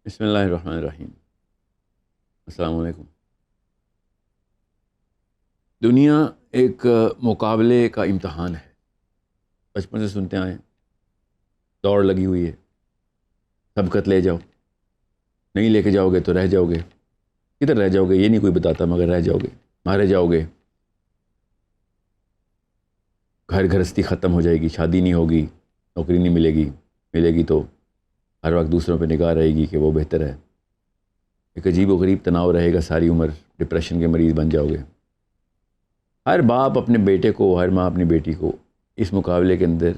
بسم اللہ الرحمن الرحیم۔ السلام علیکم۔ دنیا ایک مقابلے کا امتحان ہے، بچپن سے سنتے آئے ہیں، دوڑ لگی ہوئی ہے، سبقت لے جاؤ، نہیں لے کے جاؤ گے تو رہ جاؤ گے، کدھر رہ جاؤ گے یہ نہیں کوئی بتاتا، مگر رہ جاؤ گے، مارے جاؤ گے، گھر گھرستی ختم ہو جائے گی، شادی نہیں ہوگی، نوکری نہیں ملے گی تو ہر وقت دوسروں پہ نگاہ رہے گی کہ وہ بہتر ہے، ایک عجیب و غریب تناؤ رہے گا، ساری عمر ڈپریشن کے مریض بن جاؤ گے۔ ہر باپ اپنے بیٹے کو، ہر ماں اپنی بیٹی کو اس مقابلے کے اندر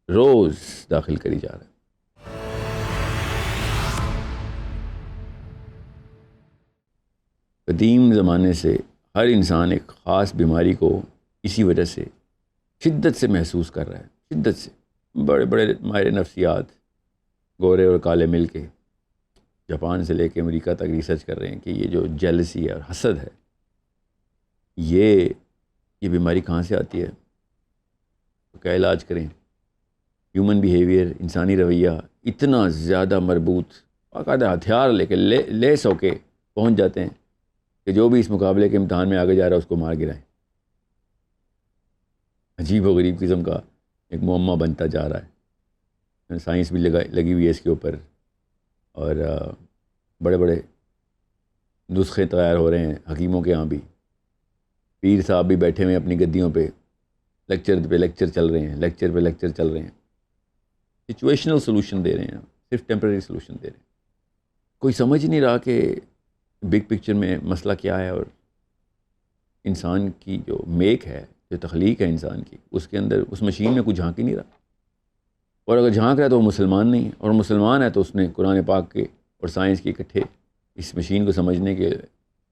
روز داخل کری جا رہا ہے۔ قدیم زمانے سے ہر انسان ایک خاص بیماری کو اسی وجہ سے شدت سے محسوس کر رہا ہے، شدت سے۔ بڑے بڑے ماہر نفسیات گورے اور کالے مل کے جاپان سے لے کے امریکہ تک ریسرچ کر رہے ہیں کہ یہ جو جیلسی ہے اور حسد ہے، یہ بیماری کہاں سے آتی ہے، تو کیا علاج کریں۔ ہیومن بیہیویئر، انسانی رویہ اتنا زیادہ مربوط، باقاعدہ ہتھیار لے کے لیس ہو کے پہنچ جاتے ہیں کہ جو بھی اس مقابلے کے امتحان میں آگے جا رہا ہے اس کو مار گرائیں۔ عجیب و غریب قسم کا ایک معمہ بنتا جا رہا ہے، سائنس بھی لگی ہوئی ہے اس کے اوپر، اور بڑے بڑے نسخے تیار ہو رہے ہیں حکیموں کے ہاں بھی، پیر صاحب بھی بیٹھے ہوئے ہیں اپنی گدیوں پہ، لیکچر پہ لیکچر چل رہے ہیں، لیکچر پہ لیکچر چل رہے ہیں، سچویشنل سولوشن دے رہے ہیں، صرف ٹیمپرری سولوشن دے رہے ہیں۔ کوئی سمجھ نہیں رہا کہ بگ پکچر میں مسئلہ کیا ہے، اور انسان کی جو میک ہے، جو تخلیق ہے انسان کی، اس کے اندر اس مشین میں کچھ جھانک ہی نہیں رہا، اور اگر جھانک رہا ہے تو وہ مسلمان نہیں ہے، اور مسلمان ہے تو اس نے قرآن پاک کے اور سائنس کے اکٹھے اس مشین کو سمجھنے کے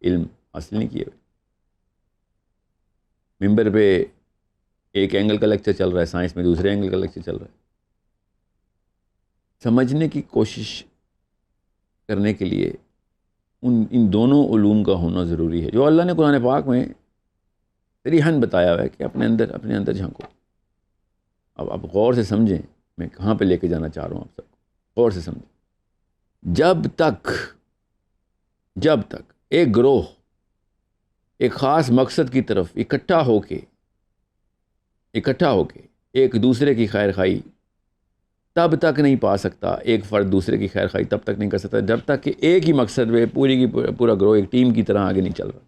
علم حاصل نہیں کیے ہوئے۔ ممبر پہ ایک اینگل کا لیکچر چل رہا ہے، سائنس میں دوسرے اینگل کا لیکچر چل رہا ہے۔ سمجھنے کی کوشش کرنے کے لیے ان دونوں علوم کا ہونا ضروری ہے، جو اللہ نے قرآن پاک میں صریحاً بتایا ہوا ہے کہ اپنے اندر جھانکو۔ اب آپ غور سے سمجھیں میں کہاں پہ لے کے جانا چاہ رہا ہوں، آپ سب کو غور سے سمجھیں۔ جب تک ایک گروہ ایک خاص مقصد کی طرف اکٹھا ہو کے ایک دوسرے کی خیر خواہی تب تک نہیں پا سکتا، ایک فرد دوسرے کی خیر خواہی تب تک نہیں کر سکتا جب تک کہ ایک ہی مقصد میں پورا گروہ ایک ٹیم کی طرح آگے نہیں چل رہا۔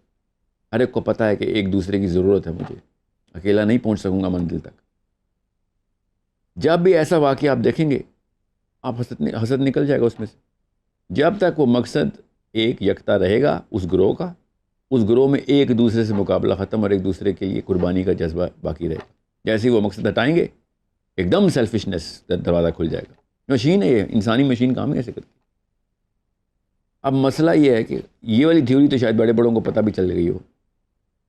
ہر ایک کو پتہ ہے کہ ایک دوسرے کی ضرورت ہے، مجھے اکیلا نہیں پہنچ سکوں گا منزل تک۔ جب بھی ایسا واقعہ آپ دیکھیں گے، آپ حسد نکل جائے گا اس میں سے۔ جب تک وہ مقصد ایک یکتا رہے گا اس گروہ کا، اس گروہ میں ایک دوسرے سے مقابلہ ختم اور ایک دوسرے کے لیے قربانی کا جذبہ باقی رہے گا۔ جیسے ہی وہ مقصد ہٹائیں گے، ایک دم سیلفشنس دروازہ کھل جائے گا۔ مشین ہے یہ، انسانی مشین کام ایسے کرتی۔ اب مسئلہ یہ ہے کہ یہ والی تھیوری تو شاید بڑے بڑوں کو پتہ بھی چل گئی ہو،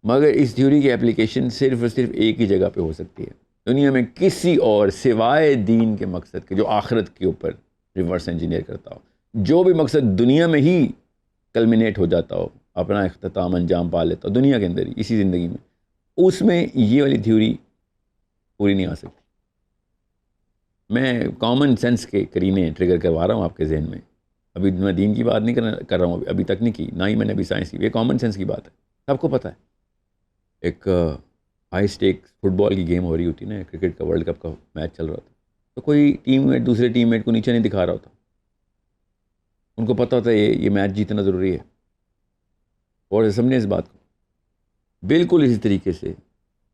مگر اس تھیوری کی اپلیکیشن صرف اور صرف ایک ہی جگہ پہ ہو سکتی ہے، دنیا میں کسی اور سوائے دین کے مقصد کے، جو آخرت کے اوپر ریورس انجینئر کرتا ہو، جو بھی مقصد دنیا میں ہی کلمینیٹ ہو جاتا ہو، اپنا اختتام انجام پا لیتا ہو دنیا کے اندر ہی، اسی زندگی میں، اس میں یہ والی تھیوری پوری نہیں آ سکتی۔ میں کامن سینس کے کرینے ٹریگر کروا رہا ہوں آپ کے ذہن میں، ابھی میں دین کی بات نہیں کر رہا ہوں، ابھی تک نہیں کی، نہ ہی میں نے ابھی سائنس کی، یہ کامن سینس کی بات ہے، سب کو پتہ ہے۔ ایک ہائی سٹیک فٹ بال کی گیم ہو رہی ہوتی نا، کرکٹ کا ورلڈ کپ کا میچ چل رہا تھا، تو کوئی ٹیم میٹ دوسرے ٹیم میٹ کو نیچے نہیں دکھا رہا ہوتا، ان کو پتہ ہوتا ہے یہ میچ جیتنا ضروری ہے، اور سمجھیں اس بات کو۔ بالکل اسی طریقے سے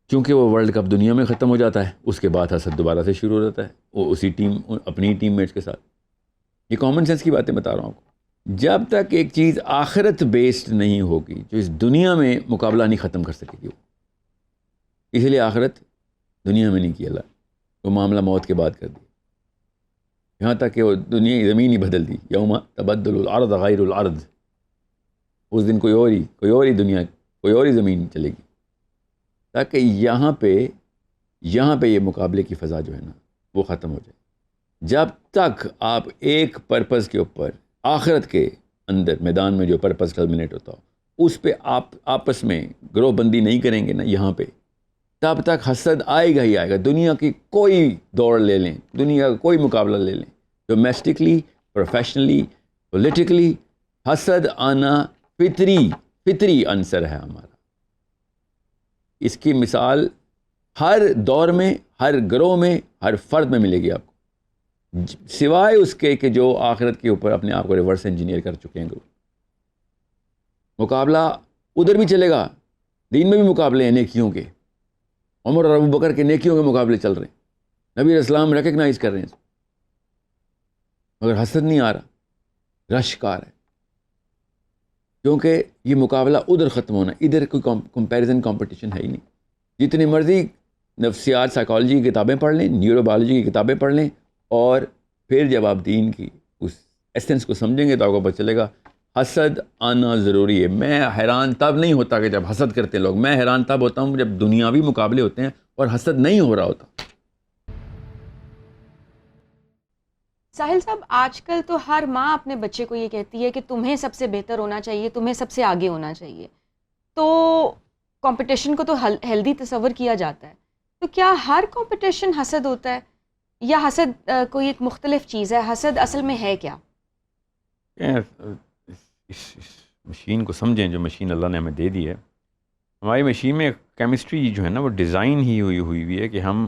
چونکہ وہ ورلڈ کپ دنیا میں ختم ہو جاتا ہے، اس کے بعد حسد دوبارہ سے شروع ہو جاتا ہے، وہ اسی اپنی ٹیم میٹس کے ساتھ۔ یہ کامن سینس کی باتیں بتا رہا ہوں آپ کو۔ جب تک ایک چیز آخرت بیسڈ نہیں ہوگی، جو اس دنیا میں مقابلہ نہیں ختم کر سکے گی، اس لیے آخرت دنیا میں نہیں کی اللہ، وہ معاملہ موت کے بعد کر دی، یہاں تک کہ وہ دنیا زمین ہی بدل دی، یوم تبدل الارض غیر الارض، اس دن کوئی اور ہی دنیا، کوئی اور ہی زمین چلے گی، تاکہ یہاں پہ یہ مقابلے کی فضا جو ہے نا وہ ختم ہو جائے۔ جب تک آپ ایک پرپز کے اوپر، آخرت کے اندر میدان میں جو پرپز کلمنیٹ ہوتا ہو، اس پہ آپ آپس میں گروہ بندی نہیں کریں گے نا یہاں پہ، تب تک حسد آئے گا ہی آئے گا۔ دنیا کی کوئی دوڑ لے لیں، دنیا کا کوئی مقابلہ لے لیں، ڈومیسٹکلی، پروفیشنلی، پولیٹیکلی حسد آنا فطری عنصر ہے ہمارا. اس کی مثال ہر دور میں، ہر گروہ میں، ہر فرد میں ملے گی آپ کو، سوائے اس کے کہ جو آخرت کے اوپر اپنے آپ کو ریورس انجینئر کر چکے ہیں. مقابلہ ادھر بھی چلے گا، دین میں بھی مقابلے ہیں نیکیوں کے. عمر اور ابو بکر کے نیکیوں کے مقابلے چل رہے ہیں، نبی علیہ السلام ریکگنائز کر رہے ہیں، مگر حسد نہیں آ رہا، رش کار ہے. کیونکہ یہ مقابلہ ادھر ختم ہونا ہے، ادھر کوئی کمپیریزن کمپٹیشن ہے ہی نہیں. جتنی مرضی نفسیات سائیکالوجی کی کتابیں پڑھ لیں، نیورو بایولوجی کی کتابیں پڑھ لیں، اور پھر جب آپ دین کی اس ایسنس کو سمجھیں گے تو آپ کو پتہ چلے گا حسد آنا ضروری ہے. میں حیران تب نہیں ہوتا کہ جب حسد کرتے ہیں لوگ، میں حیران تب ہوتا ہوں جب دنیاوی مقابلے ہوتے ہیں اور حسد نہیں ہو رہا ہوتا. ساحل صاحب، آج کل تو ہر ماں اپنے بچے کو یہ کہتی ہے کہ تمہیں سب سے بہتر ہونا چاہیے، تمہیں سب سے آگے ہونا چاہیے. تو کمپٹیشن کو تو ہیلدی تصور کیا جاتا ہے، تو کیا ہر کمپٹیشن حسد ہوتا ہے، یا حسد کوئی ایک مختلف چیز ہے؟ حسد اصل میں ہے کیا؟ اس مشین کو سمجھیں جو مشین اللہ نے ہمیں دے دی ہے. ہماری مشین میں کیمسٹری جو ہے نا وہ ڈیزائن ہی ہوئی ہے کہ ہم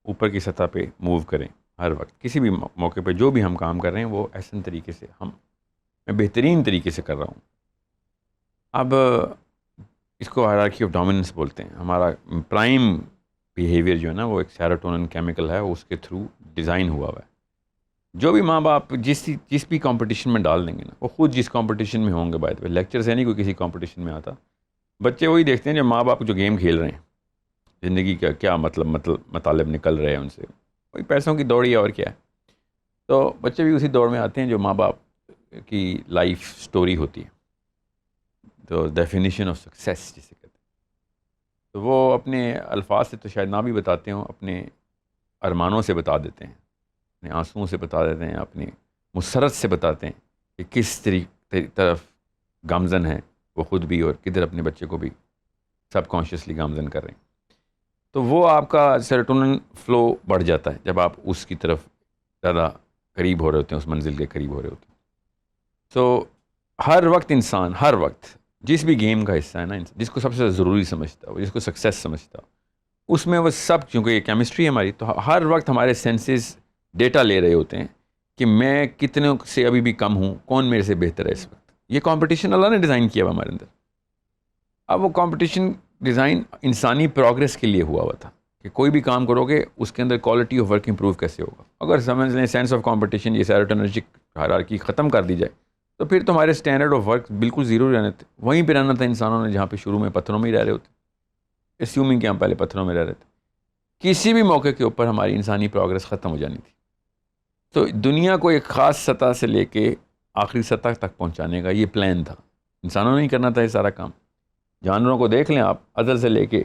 اوپر کی سطح پہ موو کریں. ہر وقت کسی بھی موقع پہ جو بھی ہم کام کر رہے ہیں وہ احسن طریقے سے میں بہترین طریقے سے کر رہا ہوں. اب اس کو ہائرارکی آف ڈومیننس بولتے ہیں. ہمارا پرائم بیہیویئر جو ہے نا وہ ایک سیروٹونن کیمیکل ہے، اس کے تھرو ڈیزائن ہوا ہے. جو بھی ماں باپ جس بھی کمپٹیشن میں ڈال دیں گے نا، وہ خود جس کمپٹیشن میں ہوں گے، بائی لیکچر سے نہیں کوئی کسی کمپٹیشن میں آتا، بچے وہی دیکھتے ہیں جو ماں باپ جو گیم کھیل رہے ہیں، زندگی کا کیا مطالب نکل رہے ہیں ان سے، وہی پیسوں کی دوڑ ہے اور کیا ہے. تو بچے بھی اسی دوڑ میں آتے ہیں جو ماں باپ کی لائف سٹوری ہوتی ہے، تو ڈیفینیشن آف سکسیس جسے کہتے ہیں. تو وہ اپنے الفاظ سے تو شاید نہ بھی بتاتے ہوں، اپنے ارمانوں سے بتا دیتے ہیں، اپنے آنسوؤں سے بتا دیتے ہیں، اپنی مسرت سے بتاتے ہیں کہ کس طرف گامزن ہیں وہ خود بھی، اور کدھر اپنے بچے کو بھی سب کانشیسلی گامزن کر رہے ہیں. تو وہ آپ کا سیروٹونن فلو بڑھ جاتا ہے جب آپ اس کی طرف زیادہ قریب ہو رہے ہوتے ہیں، اس منزل کے قریب ہو رہے ہوتے ہیں. تو ہر وقت انسان، ہر وقت جس بھی گیم کا حصہ ہے نا، جس کو سب سے ضروری سمجھتا ہو، جس کو سکسیس سمجھتا ہو، اس میں وہ سب، چونکہ یہ کیمسٹری ہے ہماری، تو ہر وقت ہمارے سینسز ڈیٹا لے رہے ہوتے ہیں کہ میں کتنے سے ابھی بھی کم ہوں، کون میرے سے بہتر ہے اس وقت. یہ کمپٹیشن اللہ نے ڈیزائن کیا ہوا ہمارے اندر. اب وہ کمپٹیشن ڈیزائن انسانی پروگریس کے لیے ہوا تھا کہ کوئی بھی کام کرو گے اس کے اندر کوالٹی آف ورک امپروو کیسے ہوگا. اگر سمجھ لیں سینس آف کمپٹیشن، یہ سیروٹونرجک ہائرارکی ختم کر دی جائے تو پھر تمہارے اسٹینڈرڈ آف ورک بالکل زیرو رہنے تھے. وہیں پہ رہنا تھا انسانوں نے جہاں پہ شروع میں پتھروں میں ہی رہ رہے ہوتے، اسیومنگ کہ ہم پہلے پتھروں میں رہ رہے تھے. کسی بھی موقع کے اوپر ہماری انسانی پروگریس ختم ہو جانی تھی. تو دنیا کو ایک خاص سطح سے لے کے آخری سطح تک پہنچانے کا یہ پلان تھا. انسانوں نے ہی کرنا تھا یہ سارا کام. جانوروں کو دیکھ لیں آپ، ازل سے لے کے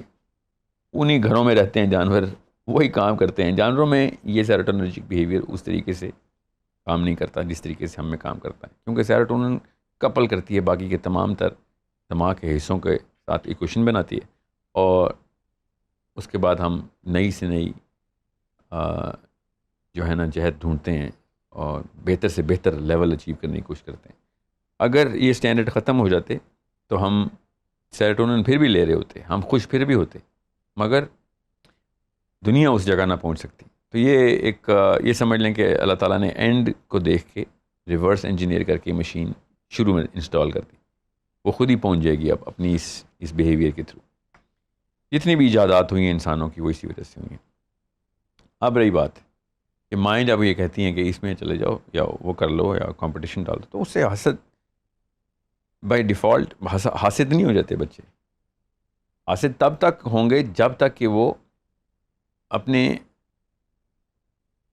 انہی گھروں میں رہتے ہیں جانور، وہی کام کرتے ہیں. جانوروں میں یہ سیروٹونرجک بیہیویئر اس طریقے سے کام نہیں کرتا جس طریقے سے ہم میں کام کرتا ہے، کیونکہ سیروٹونن کپل کرتی ہے باقی کے تمام تر دماغ کے حصوں کے ساتھ ایکویشن بناتی ہے، اور اس کے بعد ہم نئی سے نئی جو ہے نا جہد ڈھونڈتے ہیں اور بہتر سے بہتر لیول اچیو کرنے کی کوشش کرتے ہیں. اگر یہ اسٹینڈرڈ ختم ہو جاتے تو ہم سیروٹونن پھر بھی لے رہے ہوتے، ہم خوش پھر بھی ہوتے، مگر دنیا اس جگہ نہ پہنچ سکتی. تو یہ سمجھ لیں کہ اللہ تعالیٰ نے اینڈ کو دیکھ کے ریورس انجینئر کر کے مشین شروع میں انسٹال کر دی. وہ خود ہی پہنچ جائے گی اب اپنی اس بیہیویئر کے تھرو. جتنی بھی ایجادات ہوئی ہیں انسانوں کی وہ اسی وجہ سے ہوئی ہیں. اب رہی بات کہ مائنڈ اب یہ کہتی ہیں کہ اس میں چلے جاؤ یا وہ کر لو یا کمپٹیشن ڈال دو، تو اس سے حسد بائی ڈیفالٹ حاسد نہیں ہو جاتے بچے. حاسد تب تک ہوں گے جب تک کہ وہ اپنے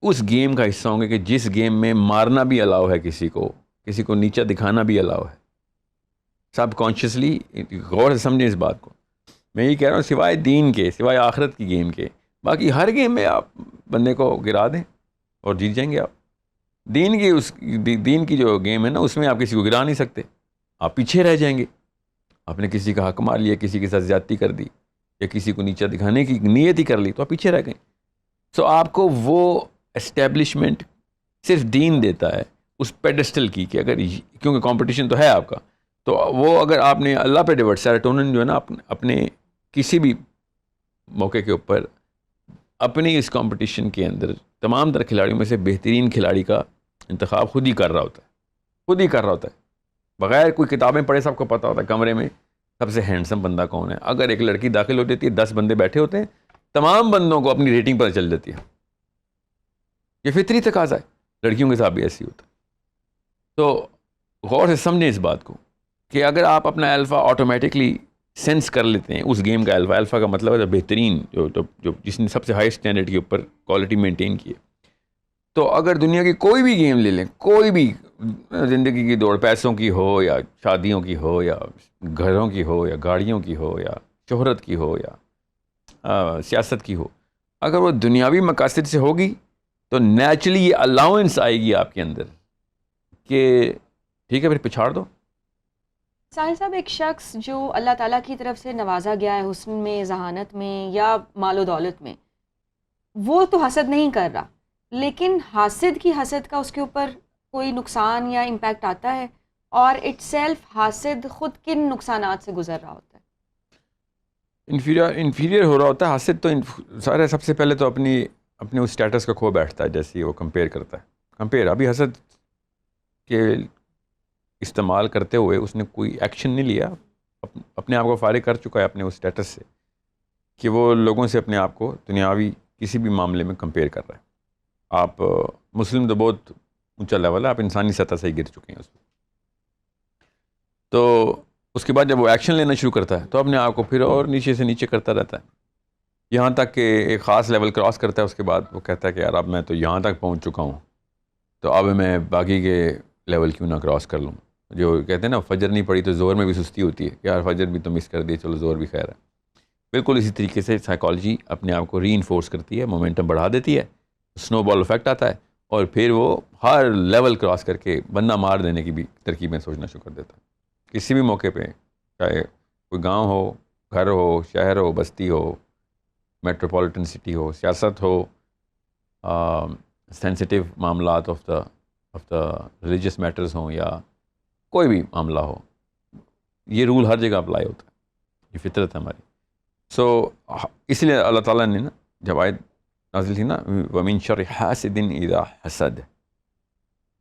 اس گیم کا حصہ ہوں گے کہ جس گیم میں مارنا بھی الاؤ ہے، کسی کو نیچا دکھانا بھی الاؤ ہے. سب کانشیسلی غور سے سمجھیں اس بات کو. میں یہ کہہ رہا ہوں سوائے دین کے، سوائے آخرت کی گیم کے، باقی ہر گیم میں آپ بندے کو گرا دیں اور جیت جائیں گے آپ. دین کی جو گیم ہے نا، اس میں آپ کسی کو گرا نہیں سکتے، آپ پیچھے رہ جائیں گے. آپ نے کسی کا حق مار لیا، کسی کے ساتھ زیادتی کر دی، یا کسی کو نیچا دکھانے کی نیت ہی کر لی، تو آپ پیچھے رہ گئے. سو آپ کو وہ اسٹیبلشمنٹ صرف دین دیتا ہے، اس پیڈسٹل کی کہ اگر کیونکہ کمپٹیشن تو ہے آپ کا, تو وہ اگر آپ نے اللہ پہ ڈیورٹ, سیروٹونن جو ہے نا اپنے کسی بھی موقع کے اوپر اپنی اس کمپٹیشن کے اندر تمام تر کھلاڑیوں میں سے بہترین کھلاڑی کا انتخاب خود ہی کر رہا ہوتا ہے, خود ہی کر رہا ہوتا ہے, بغیر کوئی کتابیں پڑھے سب کو پتہ ہوتا ہے کمرے میں سب سے ہینڈسم بندہ کون ہے. اگر ایک لڑکی داخل ہو جاتی ہے, 10 بندے بیٹھے ہوتے ہیں, تمام بندوں کو اپنی ریٹنگ پتہ چل جاتی ہے. یہ فطری تقاضا ہے, لڑکیوں کے ساتھ بھی ایسی ہوتا ہے. تو غور سے سمجھیں اس بات کو کہ اگر آپ اپنا الفا آٹومیٹکلی سینس کر لیتے ہیں, اس گیم کا الفا کا مطلب ہے بہترین جو جس نے سب سے ہائی اسٹینڈرڈ کے اوپر کوالٹی مینٹین کی ہے, تو اگر دنیا کی کوئی بھی گیم لے لیں, کوئی بھی زندگی کی دوڑ, پیسوں کی ہو یا شادیوں کی ہو یا گھروں کی ہو یا گاڑیوں کی ہو یا شہرت کی ہو یا سیاست کی ہو, اگر وہ دنیاوی مقاصد سے ہوگی تو نیچرلی یہ الاؤنس آئے گی آپ کے اندر کہ ٹھیک ہے پھر پچھاڑ دو. ساحل صاحب, ایک شخص جو اللہ تعالیٰ کی طرف سے نوازا گیا ہے حسن میں, ذہانت میں یا مال و دولت میں, وہ تو حسد نہیں کر رہا, لیکن حاسد کی حسد کا اس کے اوپر کوئی نقصان یا امپیکٹ آتا ہے, اور اٹ سیلف حاسد خود کن نقصانات سے گزر رہا ہوتا ہے؟ انفیریئر ہو رہا ہوتا ہے حاسد. تو سارے سب سے پہلے تو اپنے اس اسٹیٹس کا کھو بیٹھتا ہے, جیسے وہ کمپیئر کرتا ہے. کمپیئر ابھی حسد کے استعمال کرتے ہوئے اس نے کوئی ایکشن نہیں لیا, اپنے آپ کو فارغ کر چکا ہے اپنے اس اسٹیٹس سے کہ وہ لوگوں سے اپنے آپ کو دنیاوی کسی بھی معاملے میں کمپیئر کر رہا ہے. آپ مسلم تو بہت اونچا لیول ہے, آپ انسانی سطح سے ہی گر چکے ہیں اس میں. تو اس کے بعد جب وہ ایکشن لینا شروع کرتا ہے تو اپنے آپ کو پھر اور نیچے سے نیچے کرتا رہتا ہے, یہاں تک کہ ایک خاص لیول کراس کرتا ہے. اس کے بعد وہ کہتا ہے کہ یار اب میں تو یہاں تک پہنچ چکا ہوں, تو اب میں باقی کے لیول کیوں نہ کراس کر لوں. جو کہتے ہیں نا فجر نہیں پڑی تو زور میں بھی سستی ہوتی ہے, یار فجر بھی تو مس کر دی, چلو زور بھی خیر ہے. بالکل اسی طریقے سے سائیکالوجی اپنے آپ کو ری انفورس کرتی ہے, مومنٹم بڑھا دیتی ہے, سنو بال افیکٹ آتا ہے, اور پھر وہ ہر لیول کراس کر کے بندہ مار دینے کی بھی ترکیبیں سوچنا شروع کر دیتا ہے. کسی بھی موقع پہ, چاہے کوئی گاؤں ہو, گھر ہو, شہر ہو, بستی ہو, میٹروپولیٹن سٹی ہو, سیاست ہو, سینسٹیو معاملات آف دا ریلیجیس میٹرز ہوں, یا کوئی بھی معاملہ ہو, یہ رول ہر جگہ اپلائی ہوتا ہے. یہ فطرت ہے ہماری. سو اس لیے اللہ تعالیٰ نے نا جب آیت نازل تھی نا وَمِن شَرِّ حَاسِدٍ إِذَا حَسَدَ,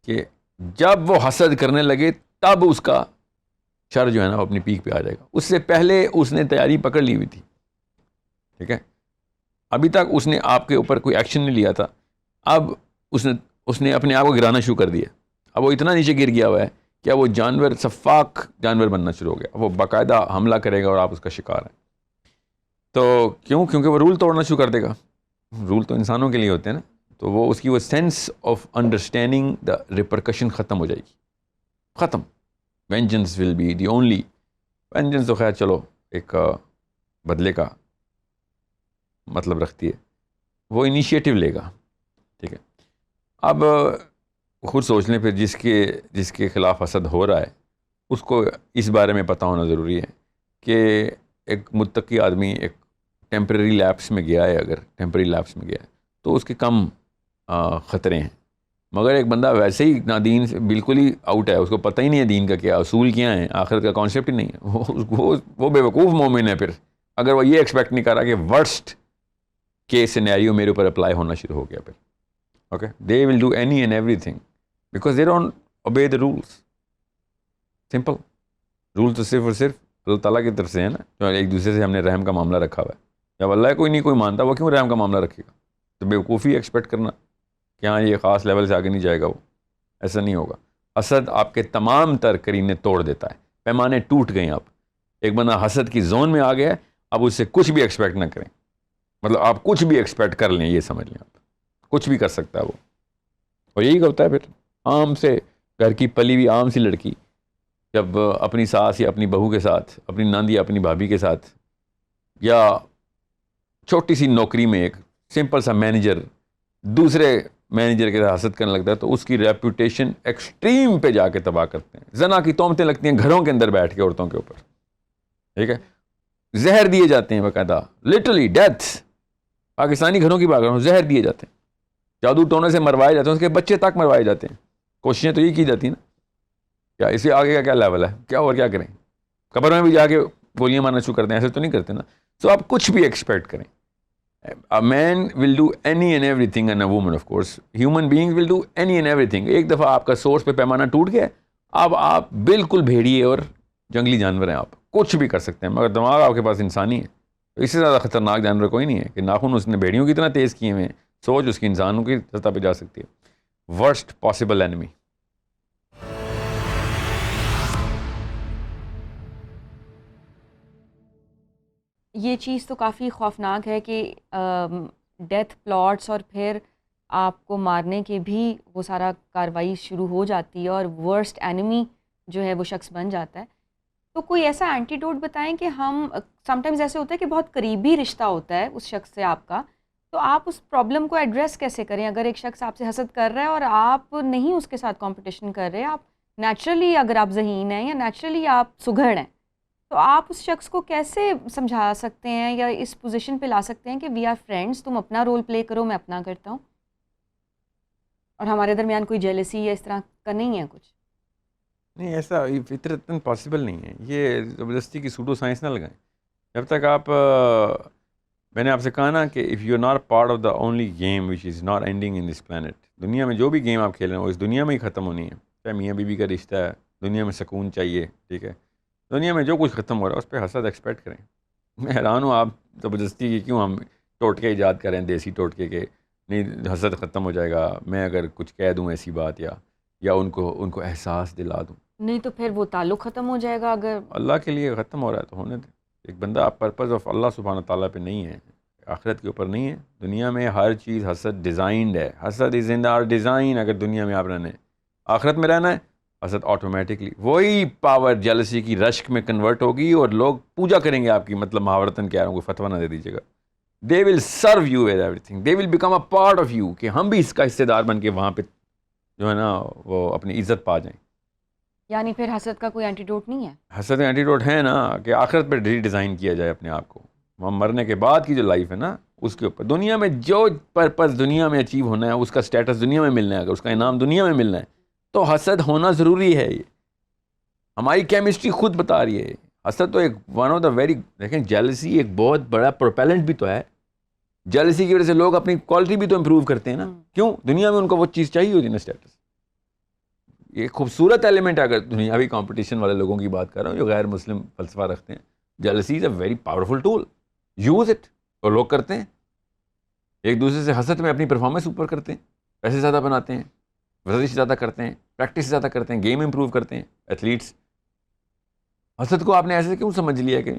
کہ جب وہ حسد کرنے لگے تب اس کا شر جو ہے نا وہ اپنی پیک پہ آ جائے گا. اس سے پہلے اس نے تیاری پکڑ لی ہوئی تھی, ٹھیک ہے, ابھی تک اس نے آپ کے اوپر کوئی ایکشن نہیں لیا تھا. اب اس نے اپنے آپ کو گرانا شروع کر دیا. اب وہ اتنا نیچے گر گیا ہوا ہے کہ وہ جانور, صفاق جانور بننا شروع ہو گیا. وہ باقاعدہ حملہ کرے گا اور آپ اس کا شکار ہیں. تو کیونکہ وہ رول توڑنا شروع کر دے گا. رول تو انسانوں کے لیے ہوتے ہیں نا, تو وہ اس کی وہ sense of understanding the repercussion ختم ہو جائے گی, ختم. Vengeance will be the only. Vengeance تو خیر چلو ایک بدلے کا مطلب رکھتی ہے, وہ انیشیٹو لے گا, ٹھیک ہے. اب خود سوچ لیں پھر جس کے خلاف حسد ہو رہا ہے اس کو اس بارے میں پتہ ہونا ضروری ہے کہ ایک متقی آدمی ایک ٹیمپریری لیپس میں گیا ہے, اگر ٹیمپریری لیپس میں گیا ہے تو اس کے کم خطرے ہیں. مگر ایک بندہ ویسے ہی نادین سے بالکل ہی آؤٹ ہے, اس کو پتہ ہی نہیں ہے دین کا کیا اصول کیا ہیں, آخرت کا کانسیپٹ ہی نہیں ہے, وہ بے وقوف مومن ہے. پھر اگر وہ یہ ایکسپیکٹ نہیں کر رہا کہ ورسٹ کے سینیریو میرے اوپر اپلائی ہونا شروع ہو گیا, پھر okay they will do any and every thing because they don't obey the rules. Simple rule تو صرف اور صرف اللہ تعالیٰ کی طرف سے ہے نا, جو ایک دوسرے سے ہم نے رحم کا معاملہ رکھا ہوا ہے. جب اللہ کوئی نہیں کوئی مانتا, وہ کیوں رحم کا معاملہ رکھے گا؟ تو بیوقوفی ایکسپیکٹ کرنا کہ ہاں یہ خاص لیول سے آگے نہیں جائے گا, وہ ایسا نہیں ہوگا. حسد آپ کے تمام تر کرینے توڑ دیتا ہے, پیمانے ٹوٹ گئے. آپ ایک بندہ حسد کی زون میں آ گیا ہے, اب اس سے کچھ بھی ایکسپیکٹ نہ کریں. مطلب آپ کچھ بھی ایکسپیکٹ کر لیں, یہ سمجھ لیں آپ کچھ بھی کر سکتا ہے وہ. اور یہی ہوتا ہے پھر عام سے گھر کی پلی ہوئی عام سی لڑکی جب اپنی ساس یا اپنی بہو کے ساتھ, اپنی ناندی یا اپنی بھابھی کے ساتھ, یا چھوٹی سی نوکری میں ایک سمپل سا مینیجر دوسرے مینیجر کے ساتھ حسد کرنے لگتا ہے تو اس کی ریپوٹیشن ایکسٹریم پہ جا کے تباہ کرتے ہیں. زنا کی تہمتیں لگتی ہیں گھروں کے اندر بیٹھ کے عورتوں کے اوپر, ٹھیک ہے. زہر دیے جاتے ہیں باقاعدہ, لٹرلی ڈیتھ. پاکستانی گھروں کی بات کر رہا ہوں, زہر دیے جاتے ہیں, جادو ٹونے سے مروائے جاتے ہیں, اس کے بچے تک مروائے جاتے ہیں. کوششیں تو یہ کی جاتی ہیں نا. کیا اس سے آگے کا کیا لیول ہے, کیا اور کیا کریں, قبر میں بھی جا کے گولیاں مارنا شروع کرتے ہیں, ایسے تو نہیں کرتے نا. سو آپ کچھ بھی ایکسپیکٹ کریں. A man will do any and everything, and a woman of course, human beings will do any and everything. ایک دفعہ آپ کا سورس پہ پیمانہ ٹوٹ گیا, اب آپ بالکل بھیڑیے اور جنگلی جانور ہیں, آپ کچھ بھی کر سکتے ہیں, مگر دماغ آپ کے پاس انسانی ہے. تو اس سے زیادہ خطرناک جانور کوئی نہیں ہے کہ ناخن اس نے بھیڑیوں کی طرح تیز کیے ہوئے ہیں, سوچ اس کی انسانوں کی سطح پہ جا سکتی ہے. Worst possible enemy. یہ چیز تو کافی خوفناک ہے کہ ڈیتھ پلاٹس اور پھر آپ کو مارنے کے بھی وہ سارا کارروائی شروع ہو جاتی ہے اور ورسٹ اینمی جو ہے وہ شخص بن جاتا ہے. تو کوئی ایسا اینٹی ڈوٹ بتائیں کہ ہم سم ٹائمز ایسے ہوتا ہے کہ بہت قریبی رشتہ ہوتا ہے اس شخص سے آپ کا, تو آپ اس پرابلم کو ایڈریس کیسے کریں؟ اگر ایک شخص آپ سے حسد کر رہا ہے اور آپ نہیں اس کے ساتھ کمپٹیشن کر رہے, آپ نیچرلی اگر آپ ذہین ہیں یا نیچرلی آپ سگڑ ہیں, تو آپ اس شخص کو کیسے سمجھا سکتے ہیں یا اس پوزیشن پہ لا سکتے ہیں کہ وی آر فرینڈس, تم اپنا رول پلے کرو, میں اپنا کرتا ہوں, اور ہمارے درمیان کوئی جیلسی یا اس طرح کا نہیں ہے کچھ؟ نہیں, ایسا فطرتاً پاسبل نہیں ہے. یہ زبردستی کی سوڈو سائنس نہ لگائیں. جب تک آپ میں نے آپ سے کہا نا کہ if you are not part of the only game which is not ending in this planet, دنیا میں جو بھی گیم آپ کھیل رہے ہیں وہ اس دنیا میں ہی ختم ہونی ہے. چاہے میاں بیوی کا رشتہ ہے, دنیا میں سکون چاہیے, ٹھیک ہے, دنیا میں جو کچھ ختم ہو رہا ہے اس پہ حسد ایکسپیکٹ کریں. میں حیران ہوں آپ زبردستی کی کیوں ہم ٹوٹکے ایجاد کریں, دیسی ٹوٹکے کے, نہیں حسد ختم ہو جائے گا میں اگر کچھ کہہ دوں ایسی بات, یا ان کو احساس دلا دوں. نہیں تو پھر وہ تعلق ختم ہو جائے گا. اگر اللہ کے لیے ختم ہو رہا ہے تو ہونے دیں. ایک بندہ پرپز آف اللہ سبحانہ تعالیٰ پہ نہیں ہے, آخرت کے اوپر نہیں ہے. دنیا میں ہر چیز حسد ڈیزائنڈ ہے. حسد از ان آر ڈیزائن. اگر دنیا میں آپ رہنے, آخرت میں رہنا ہے, حسد آٹومیٹکلی وہی پاور جیلسی کی رشک میں کنورٹ ہوگی اور لوگ پوجا کریں گے آپ کی. مطلب محاورتاً کہہ رہا ہوں, کوئی فتویٰ نہ دے دیجیے گا. They will serve you with ایوری تھنگ, they will become a part of you, کہ ہم بھی اس کا حصے دار بن کے وہاں پہ جو ہے نا وہ اپنی عزت پا جائیں. یعنی پھر حسد کا کوئی اینٹی ڈوٹ نہیں ہے؟ حسد کا اینٹی ڈوٹ ہے نا کہ آخرت پہ ری ڈیزائن کیا جائے اپنے آپ کو. وہاں مرنے کے بعد کی جو لائف ہے نا اس کے اوپر, دنیا میں جو پرپز دنیا میں اچیو ہونا ہے, اس کا اسٹیٹس دنیا میں ملنا ہے, اگر اس کا انعام دنیا میں ملنا ہے تو حسد ہونا ضروری ہے. یہ ہماری کیمسٹری خود بتا رہی ہے. حسد تو ایک ون آف دا ویری, دیکھیں جیلسی ایک بہت بڑا پروپیلنٹ بھی تو ہے. جیلسی کی وجہ سے لوگ اپنی کوالٹی بھی تو امپروو کرتے ہیں نا. کیوں؟ دنیا میں ان کو وہ چیز چاہیے ہوتی ہے نا, اسٹیٹس. یہ خوبصورت ایلیمنٹ ہے. اگر دنیاوی کمپٹیشن والے لوگوں کی بات کر رہا ہوں جو غیر مسلم فلسفہ رکھتے ہیں, jealousy is a very powerful tool, use it. اور لوگ کرتے ہیں, ایک دوسرے سے حسد میں اپنی پرفارمنس اوپر کرتے ہیں, پیسے زیادہ بناتے ہیں, ورزش زیادہ کرتے ہیں, پریکٹس زیادہ کرتے ہیں, گیم امپروو کرتے ہیں, ایتھلیٹس. حسد کو آپ نے ایسے کیوں سمجھ لیا کہ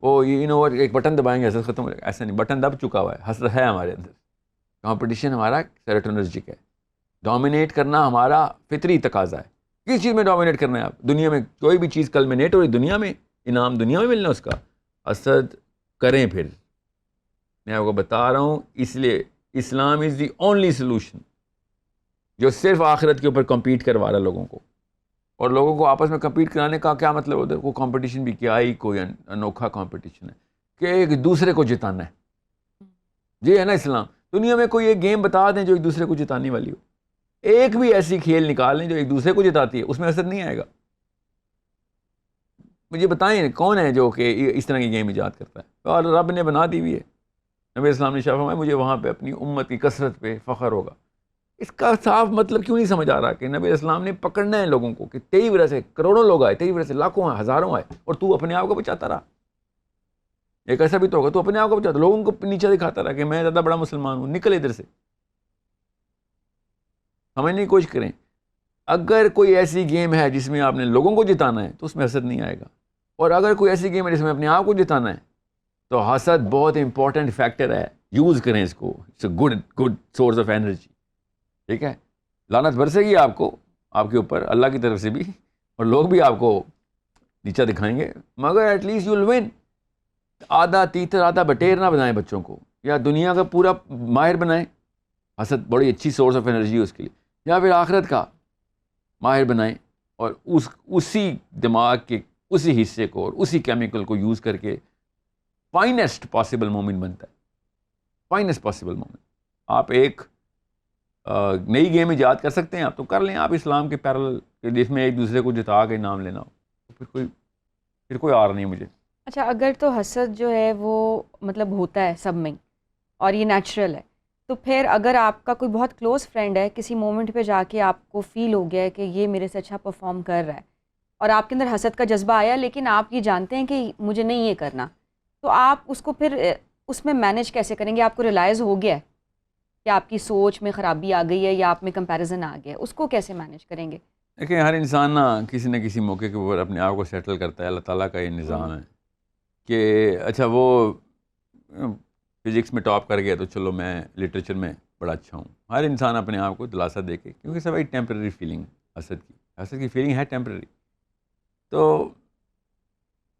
ایک بٹن دبائیں گے حسد ختم ہو جائے گا؟ ایسا نہیں, بٹن دب چکا ہوا ہے, حسد ہے ہمارے اندر. کمپٹیشن ہمارا سیروٹونرجک ہے. ڈومینیٹ کرنا ہمارا فطری تقاضا ہے. کس چیز میں ڈومینیٹ کرنا ہے؟ آپ دنیا میں کوئی بھی چیز کلمینیٹ ہو رہی دنیا میں, انعام دنیا میں ملنا ہے اس کا. حسد کریں پھر, میں آپ کو بتا رہا ہوں. اس لیے اسلام از دی اونلی سلوشن جو صرف آخرت کے اوپر کمپیٹ کروا رہا ہے لوگوں کو. اور لوگوں کو آپس میں کمپیٹ کرانے کا کیا مطلب ہوتا ہے؟ وہ کمپٹیشن بھی کیا ہی کوئی انوکھا کمپٹیشن ہے کہ ایک دوسرے کو جتانا ہے. یہ ہے نا اسلام. دنیا میں کوئی ایک گیم بتا دیں جو ایک دوسرے کو جتانے والی ہو, ایک بھی ایسی کھیل نکالیں جو ایک دوسرے کو جتاتی ہے, اس میں حسد نہیں آئے گا. مجھے بتائیں کون ہے جو کہ اس طرح کی گیم ایجاد کرتا ہے؟ اور رب نے بنا دی ہوئی ہے. نبی اسلام نے فرمایا مجھے وہاں پہ اپنی امت کی کثرت پہ فخر ہوگا. اس کا صاف مطلب کیوں نہیں سمجھ آ رہا کہ نبی اسلام نے پکڑنا ہے لوگوں کو کہ تیری وجہ سے کروڑوں لوگ آئے, تیری وجہ سے لاکھوں آئے, ہزاروں آئے, اور تو اپنے آپ کو بچاتا رہا. ایک ایسا بھی تو ہوگا تو اپنے آپ کو بچاتا, لوگوں کو نیچے دکھاتا رہا کہ میں زیادہ بڑا مسلمان ہوں, نکل ادھر سے. سمجھنے کی کوشش کریں. اگر کوئی ایسی گیم ہے جس میں آپ نے لوگوں کو جتانا ہے تو اس میں حسد نہیں آئے گا. اور اگر کوئی ایسی گیم ہے جس میں اپنے آپ کو جتانا ہے تو حسد بہت امپورٹنٹ فیکٹر ہے. یوز کریں اس کو, it's a good source of energy. ٹھیک ہے, لعنت برسے گی آپ کو, آپ کے اوپر اللہ کی طرف سے بھی, اور لوگ بھی آپ کو نیچا دکھائیں گے, مگر at least you will win. آدھا تیتر آدھا بٹیر نہ بنائیں بچوں کو, یا دنیا کا پورا ماہر بنائیں. حسد بڑی اچھی سورس آف انرجی ہے اس کے لیے. یا پھر آخرت کا ماہر بنائیں اور اسی دماغ کے اسی حصے کو اور اسی کیمیکل کو یوز کر کے فائنسٹ پاسبل مومنٹ بنتا ہے. Finest possible moment. آپ ایک نئی گیم ایجاد کر سکتے ہیں آپ تو کر لیں آپ اسلام کے پیرل جس میں ایک دوسرے کو جتا کے نام لینا ہو، پھر کوئی آر نہیں مجھے. اچھا، اگر تو حسد جو ہے وہ مطلب ہوتا ہے سب میں اور یہ نیچرل ہے، تو پھر اگر آپ کا کوئی بہت کلوز فرینڈ ہے، کسی مومنٹ پہ جا کے آپ کو فیل ہو گیا ہے کہ یہ میرے سے اچھا پرفارم کر رہا ہے اور آپ کے اندر حسد کا جذبہ آیا، لیکن آپ یہ جانتے ہیں کہ مجھے نہیں یہ کرنا، تو آپ اس کو پھر اس میں مینیج کیسے کریں گے؟ آپ کو ریلائز ہو گیا ہے کہ آپ کی سوچ میں خرابی آ گئی ہے یا آپ میں کمپیریزن آ گیا ہے، اس کو کیسے مینیج کریں گے؟ دیکھیں ہر انسان نا کسی نہ کسی موقع کے اوپر اپنے آپ کو سیٹل کرتا ہے. اللہ تعالیٰ کا یہ نظام ہے کہ اچھا وہ فزکس میں ٹاپ کر گیا تو چلو میں لٹریچر میں بڑا اچھا ہوں. ہر انسان اپنے آپ کو دلاسا دے کے، کیونکہ سب ایک ٹیمپرری فیلنگ حسد کی فیلنگ ہے ٹیمپرری. تو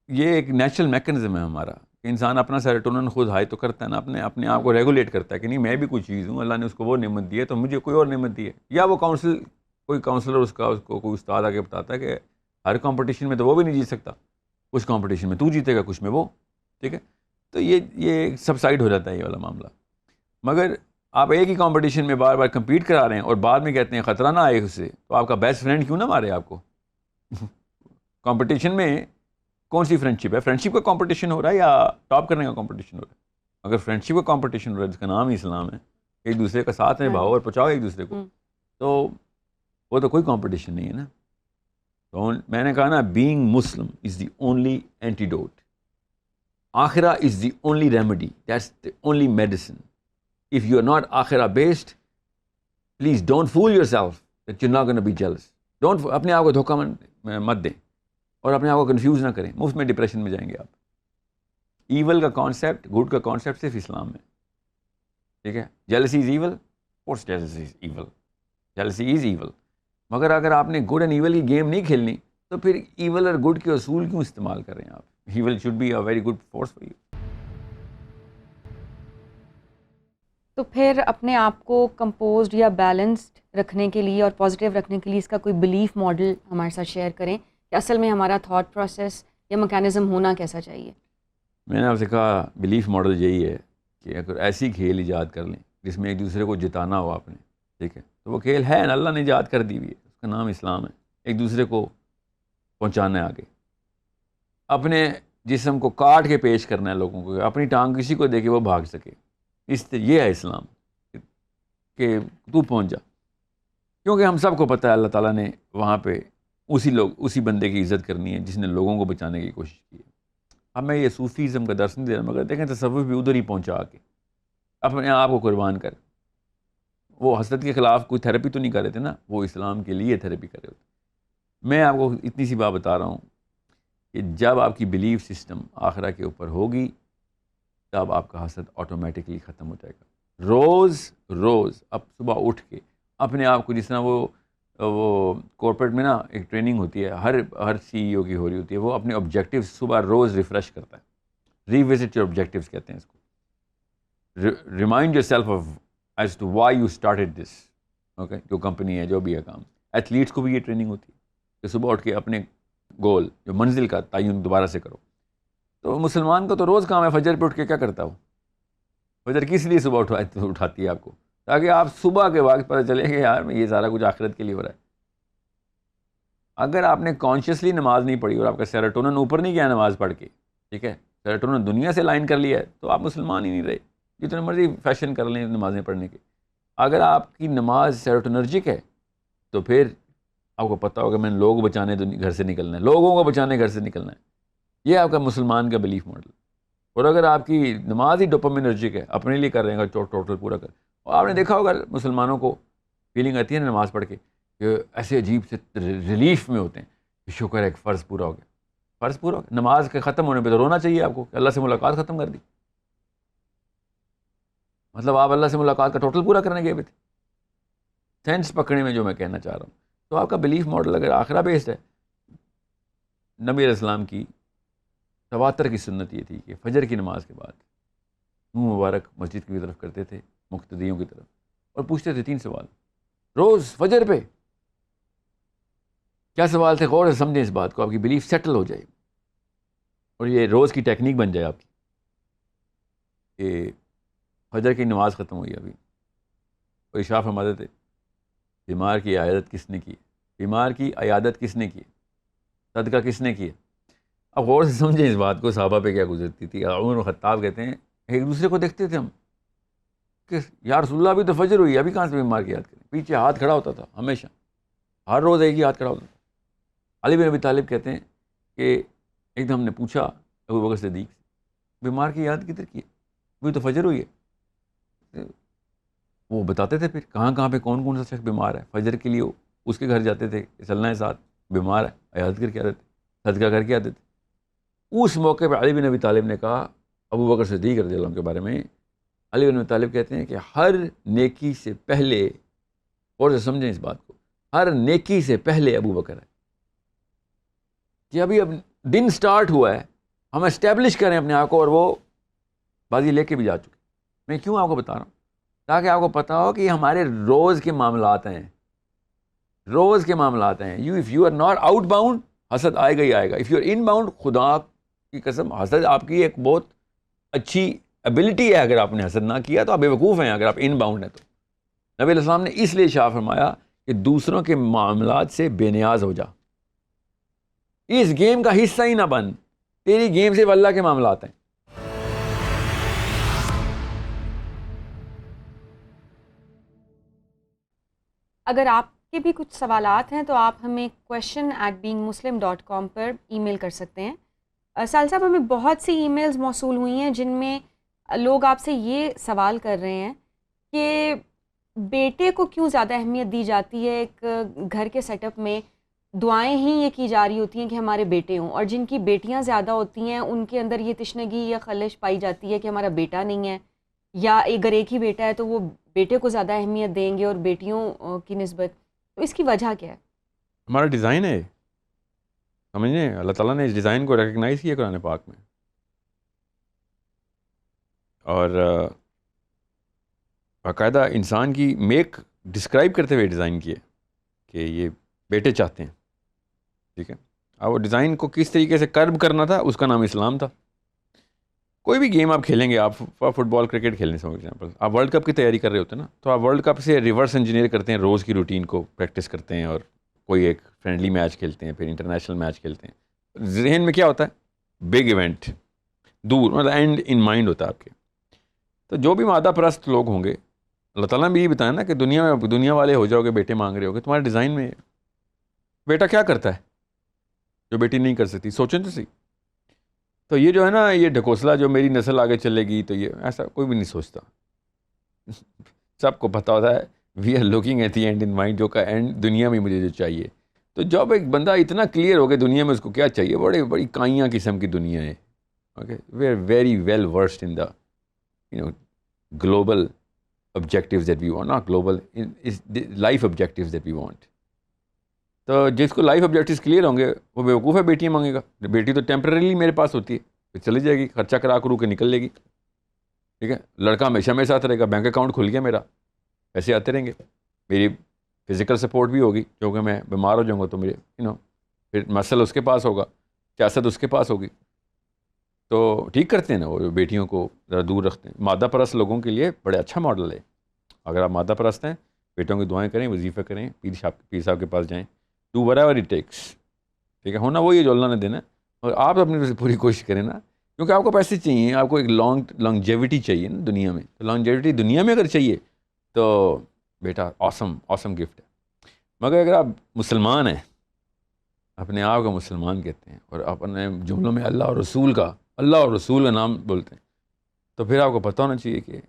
یہ ایک نیچرل میکنزم ہے ہمارا کہ انسان اپنا سیروٹونن خود ہائی تو کرتا ہے نا، اپنے آپ کو ریگولیٹ کرتا ہے کہ نہیں میں بھی کوئی چیز ہوں، اللہ نے اس کو وہ نعمت دی ہے تو مجھے کوئی اور نعمت دی ہے. یا وہ کوئی کاؤنسلر اس کو کوئی استاد آ کے بتاتا ہے کہ ہر کمپٹیشن میں تو وہ بھی نہیں جیت سکتا، کچھ کمپٹیشن میں تو جیتے گا، کچھ میں وہ. ٹھیک ہے، تو یہ سبسائڈ ہو جاتا ہے یہ والا معاملہ. مگر آپ ایک ہی کمپٹیشن میں بار بار کمپیٹ کرا رہے ہیں اور بعد میں کہتے ہیں خطرہ نہ آئے اس سے، تو آپ کا بیسٹ فرینڈ کیوں نہ مارے آپ کو؟ کمپٹیشن میں کون سی فرینڈ شپ ہے؟ فرینڈ شپ کا کمپٹیشن ہو رہا ہے یا ٹاپ کرنے کا کمپٹیشن ہو رہا ہے؟ اگر فرینڈ شپ کا کمپٹیشن ہو رہا ہے جس کا نام ہی اسلام ہے، ایک دوسرے کا ساتھ نبھاؤ اور پہنچاؤ ایک دوسرے کو، تو وہ تو کوئی کمپٹیشن نہیں ہے نا. تو میں نے کہا نا being Muslim is the only antidote. آخرہ is the only remedy, that's the only medicine. If you are not آخرہ based, please don't fool yourself that you not gonna be jealous. Don't, اپنے آپ کو دھوکہ مت دیں اور اپنے آپ کو کنفیوز نہ کریں، مفت میں ڈپریشن میں جائیں گے آپ. ایول کا کانسیپٹ، گڈ کا کانسیپٹ صرف اسلام میں. ٹھیک ہے، jealousy is equal, course jealousy is equal, jealousy is equal. مگر اگر آپ نے گڈ اینڈ ایول کی گیم نہیں کھیلنی تو پھر ایول اور گڈ کے اصول کیوں استعمال کر رہے ہیں آپ؟ Evil should be a very good force for you. تو پھر اپنے آپ کو کمپوزڈ یا بیلنسڈ رکھنے کے لیے اور پازیٹیو رکھنے کے لیے اس کا کوئی بلیف ماڈل ہمارے ساتھ شیئر کریں کہ اصل میں ہمارا تھاٹ پروسیس یا میکینزم ہونا کیسا چاہیے؟ میں نے آپ سے کہا بلیف ماڈل یہی ہے کہ اگر ایسی کھیل ایجاد کر لیں جس میں ایک دوسرے کو جتانا ہو آپ نے، ٹھیک ہے، تو وہ کھیل ہے نا، اللہ نے ایجاد کر دی ہوئی ہے، اس کا نام اسلام ہے. ایک دوسرے کو پہنچانا ہے آگے، اپنے جسم کو کاٹ کے پیش کرنا ہے لوگوں کو، اپنی ٹانگ کسی کو دے کے وہ بھاگ سکے. یہ ہے اسلام کہ تو پہنچ جا. کیونکہ ہم سب کو پتہ ہے اللہ تعالیٰ نے وہاں پہ اسی بندے کی عزت کرنی ہے جس نے لوگوں کو بچانے کی کوشش کی ہے. اب میں یہ صوفیزم کا درس نہیں دے رہا، مگر دیکھیں تصوف بھی ادھر ہی پہنچا کے اپنے آپ کو قربان کر. وہ حسد کے خلاف کوئی تھیراپی تو نہیں کر رہے تھے نا، وہ اسلام کے لیے تھیراپی کر رہے ہوتے. میں آپ کو اتنی سی بات بتا رہا ہوں کہ جب آپ کی بلیف سسٹم آخرہ کے اوپر ہوگی تب آپ کا حسد آٹومیٹکلی ختم ہو جائے گا. روز اب صبح اٹھ کے اپنے آپ کو، جس طرح وہ کارپوریٹ میں نا ایک ٹریننگ ہوتی ہے، ہر سی ای او کی ہو رہی ہوتی ہے، وہ اپنے آبجیکٹیوز صبح روز ریفریش کرتا ہے. ریوزٹ یور آبجیکٹیوز کہتے ہیں اس کو. Remind yourself of as to why you started this. Okay, جو کمپنی ہے، جو بھی ہے کام. ایتھلیٹس کو بھی یہ ٹریننگ ہوتی ہے کہ صبح اٹھ کے اپنے گول، جو منزل کا تعین دوبارہ سے کرو. تو مسلمان کو تو روز کام ہے فجر پہ اٹھ کے کیا کرتا ہو؟ فجر کس لیے صبح اٹھاتی ہے آپ کو؟ تاکہ آپ صبح کے وقت پتہ چلے کہ یار یہ سارا کچھ آخرت کے لیے ہو رہا ہے. اگر آپ نے کانشیسلی نماز نہیں پڑھی اور آپ کا سیروٹونن اوپر نہیں گیا نماز پڑھ کے، ٹھیک ہے، سیروٹونن دنیا سے لائن کر لیا ہے، تو آپ مسلمان ہی نہیں رہے، جتنے مرضی فیشن کر لیں نمازیں پڑھنے کے. اگر آپ کی نماز سیروٹونرجک ہے تو پھر آپ کو پتہ ہوگا میں نے لوگ بچانے گھر سے نکلنا ہے، لوگوں کو بچانے گھر سے نکلنا ہے. یہ آپ کا مسلمان کا بلیف ماڈل. اور اگر آپ کی نماز ہی ڈوپامینرجک ہے، اپنے لیے کر رہے ہیں ٹوٹل پورا کر. اور آپ نے دیکھا ہوگا مسلمانوں کو فیلنگ آتی ہے نا نماز پڑھ کے کہ ایسے عجیب سے ریلیف میں ہوتے ہیں کہ شکر ہے ایک فرض پورا ہو گیا. فرض پورا ہو گیا، نماز کے ختم ہونے پہ تو رونا چاہیے آپ کو کہ اللہ سے ملاقات ختم کر دی. مطلب آپ اللہ سے ملاقات کا ٹوٹل پورا کرنے گئے ہوئے تھے. سینس پکڑنے میں جو میں کہنا چاہ رہا ہوں، تو آپ کا بلیف ماڈل اگر آخرہ بیسڈ ہے. نبی علیہ السلام کی تواتر کی سنت یہ تھی کہ فجر کی نماز کے بعد منہ مبارک مسجد کی طرف کرتے تھے، مقتدیوں کی طرف، اور پوچھتے تھے 3 سوال روز فجر پہ. کیا سوال تھے؟ غور سے سمجھیں اس بات کو، آپ کی بلیف سیٹل ہو جائے اور یہ روز کی ٹیکنیک بن جائے آپ کی کہ فجر کی نماز ختم ہوئی ابھی اور عشاء فرماتے تھے بیمار کی عیادت کس نے کی؟ بیمار کی عیادت کس نے کی؟ صدقہ کس نے کیا؟ اب غور سے سمجھیں اس بات کو، صحابہ پہ کیا گزرتی تھی. عمر بن خطاب کہتے ہیں ایک دوسرے کو دیکھتے تھے ہم کہ یا رسول اللہ ابھی تو فجر ہوئی، ابھی کہاں سے بیمار کی یاد کریں. پیچھے ہاتھ کھڑا ہوتا تھا ہمیشہ، ہر روز ایک ہی ہاتھ کھڑا ہوتا تھا. علی بن ابی طالب کہتے ہیں کہ ایک دم ہم نے پوچھا ابو بکر صدیق سے بیمار کی یاد کدھر کی ہے، ابھی تو فجر ہوئی ہے. وہ بتاتے تھے پھر کہاں کہاں پہ کون کون سا شخص بیمار ہے. فجر کے لیے اس کے گھر جاتے تھے کہ چلنا ہے ساتھ، بیمار ہے عیادت کر کے آتے تھے، صدقہ کر کے آتے تھے. اس موقع پہ علی بن ابی طالب نے کہا ابو بکر صدیق رضی اللہ عنہ کے بارے میں، علی بن ابی طالب کہتے ہیں کہ ہر نیکی سے پہلے، اور سمجھیں اس بات کو، ہر نیکی سے پہلے ابو بکر ہے. کہ ابھی اب دن سٹارٹ ہوا ہے، ہم اسٹیبلش کریں اپنے آپ کو، اور وہ بازی لے کے بھی جا چکے. میں کیوں آپ کو بتا رہا ہوں؟ تاکہ آپ کو پتا ہو کہ یہ ہمارے روز کے معاملات ہیں، روز کے معاملات ہیں. If you are not outbound, حسد آئے گا ہی آئے گا. If you are inbound, خدا کی قسم حسد آپ کی ایک بہت اچھی ایبلٹی ہے. اگر آپ نے حسد نہ کیا تو آپ بیوقوف ہیں. اگر آپ ان باؤنڈ ہیں تو نبی علیہ السلام نے اس لیے ارشاد فرمایا کہ دوسروں کے معاملات سے بے نیاز ہو جا، اس گیم کا حصہ ہی نہ بن. تیری گیم صرف اللہ کے معاملات ہیں. اگر آپ کے بھی کچھ سوالات ہیں تو آپ ہمیں question@beingmuslim.com پر ای میل کر سکتے ہیں. سال صاحب، ہمیں بہت سی ای میلز موصول ہوئی ہیں جن میں لوگ آپ سے یہ سوال کر رہے ہیں کہ بیٹے کو کیوں زیادہ اہمیت دی جاتی ہے. ایک گھر کے سیٹ اپ میں دعائیں ہی یہ کی جا رہی ہوتی ہیں کہ ہمارے بیٹے ہوں، اور جن کی بیٹیاں زیادہ ہوتی ہیں ان کے اندر یہ تشنگی یا خلش پائی جاتی ہے کہ ہمارا بیٹا نہیں ہے، یا اگر ایک ہی بیٹا ہے تو وہ بیٹے کو زیادہ اہمیت دیں گے اور بیٹیوں کی نسبت. تو اس کی وجہ کیا ہے؟ ہمارا ڈیزائن ہے، سمجھیں اللہ تعالیٰ نے اس ڈیزائن کو ریکگنائز کیا قرآن پاک میں، اور باقاعدہ انسان کی میک ڈسکرائب کرتے ہوئے ڈیزائن کیے کہ یہ بیٹے چاہتے ہیں. ٹھیک ہے، اور وہ ڈیزائن کو کس طریقے سے کرب کرنا تھا، اس کا نام اسلام تھا. کوئی بھی گیم آپ کھیلیں گے، آپ فٹ بال کرکٹ کھیلنے سے فار ایگزامپل آپ ورلڈ کپ کی تیاری کر رہے ہوتے ہیں نا، تو آپ ورلڈ کپ سے ریورس انجینئر کرتے ہیں، روز کی روٹین کو پریکٹس کرتے ہیں، اور کوئی ایک فرینڈلی میچ کھیلتے ہیں، پھر انٹرنیشنل میچ کھیلتے ہیں. ذہن میں کیا ہوتا ہے؟ بگ ایونٹ، دور، مطلب اینڈ ان مائنڈ ہوتا ہے آپ کے. تو جو بھی مادہ پرست لوگ ہوں گے، اللہ تعالیٰ نے بھی یہ بتایا نا کہ دنیا والے ہو جاؤ گے، بیٹے مانگ رہے ہو گے. تمہارے ڈیزائن میں بیٹا کیا کرتا ہے جو بیٹی نہیں کر سکتی؟ سوچیں تو صحیح. تو یہ جو ہے نا، یہ ڈھکوسلا جو میری نسل آگے چلے گی، تو یہ ایسا کوئی بھی نہیں سوچتا. سب کو پتہ ہوتا ہے we are looking at the end in mind, جو کا اینڈ دنیا میں مجھے جو چاہیے. تو جب ایک بندہ اتنا کلیئر ہو گیا دنیا میں اس کو کیا چاہیے، بڑی کائیاں قسم کی دنیا ہے. Okay, we are very well versed in the global objectives that we want, not global, is the life objectives that we want. تو جس کو لائف آبجیکٹیوز کلیئر ہوں گے وہ بیوقوف ہے بیٹیاں مانگے گا. بیٹی تو ٹیمپرریلی میرے پاس ہوتی ہے، پھر چلی جائے گی، خرچہ کرا کرو کے نکل لے گی. ٹھیک ہے، لڑکا ہمیشہ میرے ساتھ رہے گا، بینک اکاؤنٹ کھل گیا میرا، پیسے آتے رہیں گے، میری فزیکل سپورٹ بھی ہوگی کیونکہ میں بیمار ہو جاؤں گا تو میرے پھر مسل اس کے پاس ہوگا، سیاست اس کے پاس ہوگی. تو ٹھیک کرتے ہیں نا وہ بیٹیوں کو ذرا دور رکھتے ہیں. مادہ پرست لوگوں کے لیے بڑے اچھا ماڈل ہے. اگر آپ مادہ پرست ہیں، بیٹوں کی دعائیں کریں، وظیفہ کریں، پیر صاحب کے پاس جائیں، ڈو whatever it takes. ٹھیک ہے، ہونا وہی ہے جو اللہ نے دینا ہے، اور آپ اپنی طرف سے پوری کوشش کریں نا، کیونکہ آپ کو پیسے چاہیے، آپ کو ایک لانگجیوٹی چاہیے نا دنیا میں. تو لانگجیوٹی دنیا میں اگر چاہیے تو بیٹا آسم گفٹ ہے. مگر اگر آپ مسلمان ہیں، اپنے آپ کا مسلمان کہتے ہیں، اور اپنے جملوں میں اللہ اور رسول کا نام بولتے ہیں، تو پھر آپ کو پتہ ہونا چاہیے کہ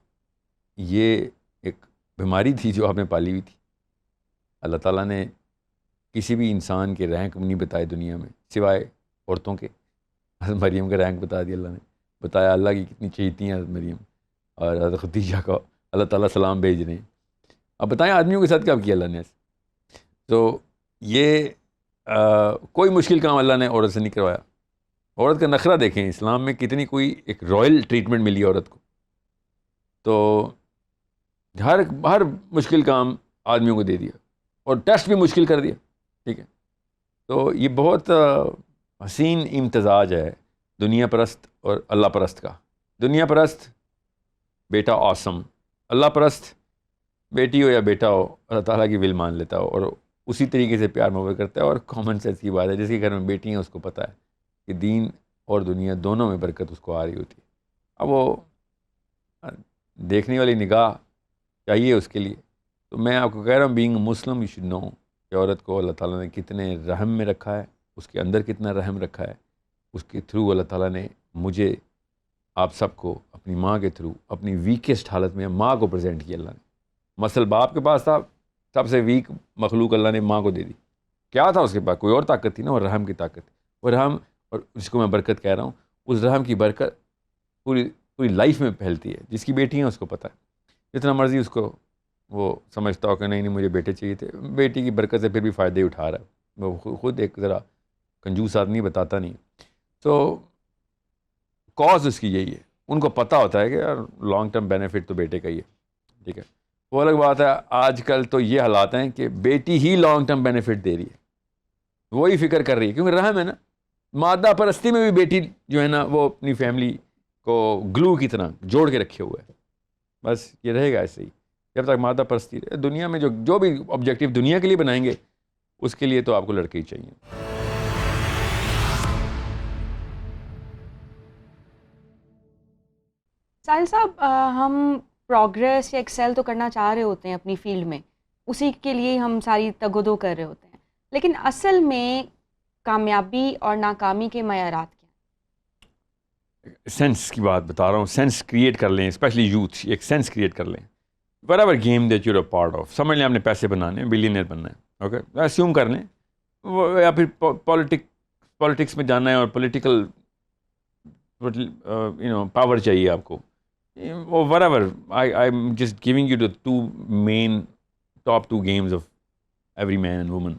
یہ ایک بیماری تھی جو آپ نے پالی ہوئی تھی. اللہ تعالیٰ نے کسی بھی انسان کے رینک نہیں بتائے دنیا میں سوائے عورتوں کے. حضرت مریم کا رینک بتا دیا اللہ نے، بتایا اللہ کی کتنی چہیتی ہیں حضرت مریم، اور حضرت خدیجہ کا اللہ تعالیٰ سلام بھیج رہے ہیں. اب بتائیں آدمیوں کے ساتھ کیا کیا اللہ نے. تو یہ کوئی مشکل کام اللہ نے عورت سے نہیں کروایا. عورت کا نخرہ دیکھیں، اسلام میں کتنی کوئی ایک رائل ٹریٹمنٹ ملی عورت کو. تو ہر مشکل کام آدمیوں کو دے دیا، اور ٹیسٹ بھی مشکل کر دیا. ٹھیک ہے، تو یہ بہت حسین امتزاج ہے دنیا پرست اور اللہ پرست کا. دنیا پرست بیٹا آسم، اللہ پرست بیٹی ہو یا بیٹا ہو اللہ تعالیٰ کی ول مان لیتا ہو اور اسی طریقے سے پیار محبت کرتا ہے. اور کامن سینس کی بات ہے, جس کے گھر میں بیٹی ہیں اس کو پتہ ہے کہ دین اور دنیا دونوں میں برکت اس کو آ رہی ہوتی ہے. اب وہ دیکھنے والی نگاہ چاہیے اس کے لیے. تو میں آپ کو کہہ رہا ہوں, being Muslim you should know کہ عورت کو اللہ تعالیٰ نے کتنے رحم میں رکھا ہے, اس کے اندر کتنا رحم رکھا ہے. اس کے تھرو اللہ تعالیٰ نے مجھے آپ سب کو اپنی ماں کے تھرو اپنی ویکسٹ حالت میں ماں کو پریزنٹ کیا اللہ نے. مثل باپ کے پاس تھا, سب سے ویک مخلوق اللہ نے ماں کو دے دی. کیا تھا اس کے پاس؟ کوئی اور طاقت تھی نا, اور رحم کی طاقت. اور رحم, اور جس کو میں برکت کہہ رہا ہوں, اس رحم کی برکت پوری لائف میں پھیلتی ہے. جس کی بیٹی ہیں اس کو پتہ ہے, جتنا مرضی اس کو وہ سمجھتا ہو کہ نہیں مجھے بیٹے چاہیے تھے, بیٹی کی برکت سے پھر بھی فائدے اٹھا رہا ہے. وہ خود ایک ذرا کنجوس آدمی, بتاتا نہیں. تو کاز اس کی یہی ہے. ان کو پتہ ہوتا ہے کہ یار لانگ ٹرم بینیفٹ تو بیٹے کا ہی ہے. ٹھیک ہے, وہ الگ بات ہے. آج کل تو یہ حالات ہیں کہ بیٹی ہی لانگ ٹرم بینیفٹ دے رہی ہے, وہی فکر کر رہی ہے, کیونکہ رحم ہے نا. مادہ پرستی میں بھی بیٹی جو ہے نا وہ اپنی فیملی کو گلو کی طرح جوڑ کے رکھے ہوئے ہے. بس یہ رہے گا ایسے ہی جب تک مادہ پرستی رہے. دنیا میں جو بھی آبجیکٹیو دنیا کے لیے بنائیں گے, اس کے لیے تو آپ کو لڑکے ہی چاہیے. ساحل صاحب ہم پروگریس یا ایکسیل تو کرنا چاہ رہے ہوتے ہیں اپنی فیلڈ میں, اسی کے لیے ہم ساری تگ و دو کر رہے ہوتے ہیں, لیکن اصل میں کامیابی اور ناکامی کے معیارات کیا ہیں؟ سینس کی بات بتا رہا ہوں. سینس کریٹ کر لیں, اسپیشلی یوتھ, ایک سینس کریٹ کر لیں. Whatever game that you are part of, سمجھ لیں آپ نے پیسے بنانے ہیں, بلینئر بننا ہے, اوکے, اسیوم کر لیں. یا پھر پالیٹکس میں جانا ہے اور پولیٹیکل پاور چاہیے آپ کو, whatever. I'm just giving you the top two games of every man and woman.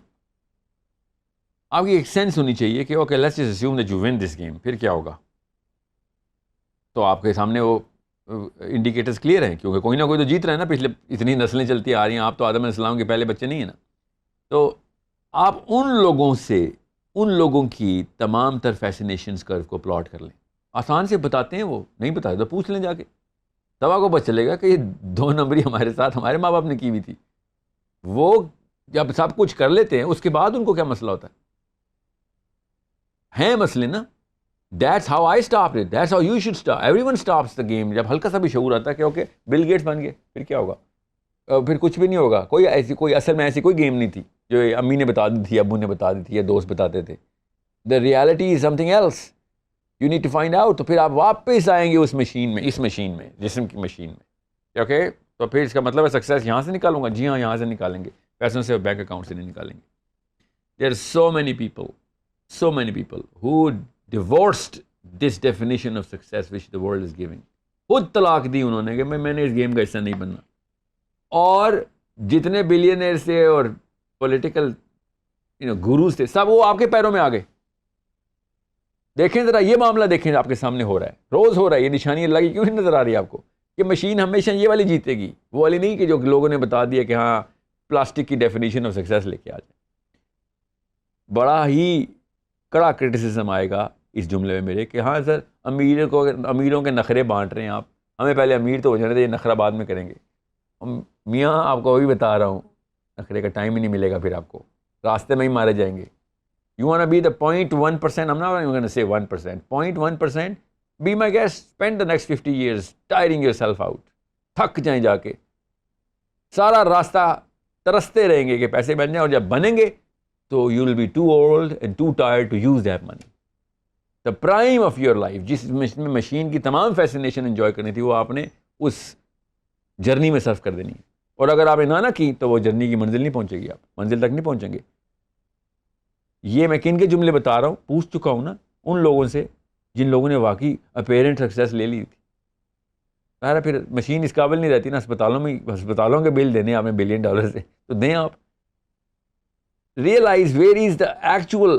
آپ کی ایک سینس ہونی چاہیے کہ okay let's just assume that you win this game, پھر کیا ہوگا. تو آپ کے سامنے وہ انڈیکیٹرز کلیئر ہیں, کیونکہ کوئی نہ کوئی تو جیت رہا ہے نا. پچھلے اتنی نسلیں چلتی آ رہی ہیں, آپ تو آدم علیہ السلام کے پہلے بچے نہیں ہیں نا. تو آپ ان لوگوں کی تمام تر فیسینیشنز کرو کو پلاٹ کر لیں. آسان سے بتاتے ہیں, وہ نہیں بتاتے تو پوچھ لیں جا کے, تب آپ کو پتہ چلے گا کہ یہ 2 نمبری ہمارے ساتھ ہمارے ماں باپ نے کی ہوئی تھی. وہ جب سب کچھ کر لیتے ہیں اس کے بعد ان کو کیا مسئلہ ہوتا ہے مسئلے نا. That's how I stopped it. That's how you should stop. Everyone stops the game. جب ہلکا سا بھی شعور آتا ہے کہ اوکے بل گیٹس بن گئے, پھر کیا ہوگا, پھر کچھ بھی نہیں ہوگا. کوئی اصل میں ایسی کوئی گیم نہیں تھی جو امی نے بتا دی تھی, ابو نے بتا دی تھی, یا دوست بتاتے تھے. The reality is something else. You need to find out. تو پھر آپ واپس آئیں گے اس مشین میں, جسم کی مشین میں. اوکے, تو پھر اس کا مطلب ہے سکسیس یہاں سے نکالوں گا. جی ہاں, یہاں سے نکالیں گے, پیسوں سے, بینک اکاؤنٹ سے نہیں نکالیں گے. There are so many people who divorced this definition of success which the world is giving. خود طلاق دی انہوں نے کہ میں نے اس گیم کا حصہ نہیں بننا. اور جتنے بلینئر سے اور پولیٹیکل گروز تھے, سب وہ آپ کے پیروں میں آ گئے. دیکھیں ذرا یہ معاملہ, دیکھیں آپ کے سامنے ہو رہا ہے, روز ہو رہا ہے. یہ نشانی اللہ کی کیوں نہیں نظر آ رہی ہے آپ کو کہ مشین ہمیشہ یہ والی جیتے گی, وہ والی نہیں کہ جو لوگوں نے بتا دیا کہ ہاں پلاسٹک کی ڈیفینیشن آف سکسیس لے کے آ جائے. بڑا ہی کڑا کرٹیسزم آئے گا اس جملے میں میرے کہ ہاں سر امیروں کے نخرے بانٹ رہے ہیں آپ, ہمیں پہلے امیر تو ہو جانے دے, یہ نخرہ بعد میں کریں گے. میاں آپ کو ابھی بتا رہا ہوں, نخرے کا ٹائم ہی نہیں ملے گا, پھر آپ کو راستے میں ہی مارے جائیں گے. You want to be the 0.1%, I'm not even going to say 1%, 0.1%, be my guest, spend the next 50 years tiring yourself out. تھک جائیں جا کے, سارا راستہ ترستے رہیں گے کہ پیسے بن جائیں, اور جب بنیں گے تو you will be too old and too tired to use that money. The prime of your life, جس میں مشین کی تمام فیسینیشن انجوائے کرنی تھی, وہ آپ نے اس جرنی میں صرف کر دینی ہے. اور اگر آپ نے نہ کی تو وہ جرنی کی منزل نہیں پہنچے گی, آپ منزل تک نہیں پہنچیں گے. یہ میں کن کے جملے بتا رہا ہوں, پوچھ چکا ہوں نا ان لوگوں سے جن لوگوں نے واقعی اپیرنٹ سکسیس لے لی تھی. سارا پھر مشین اس قابل نہیں رہتی نا ہسپتالوں کے بل دینے آپ نے $1 بلین سے, تو دیں آپ. Realize where is the actual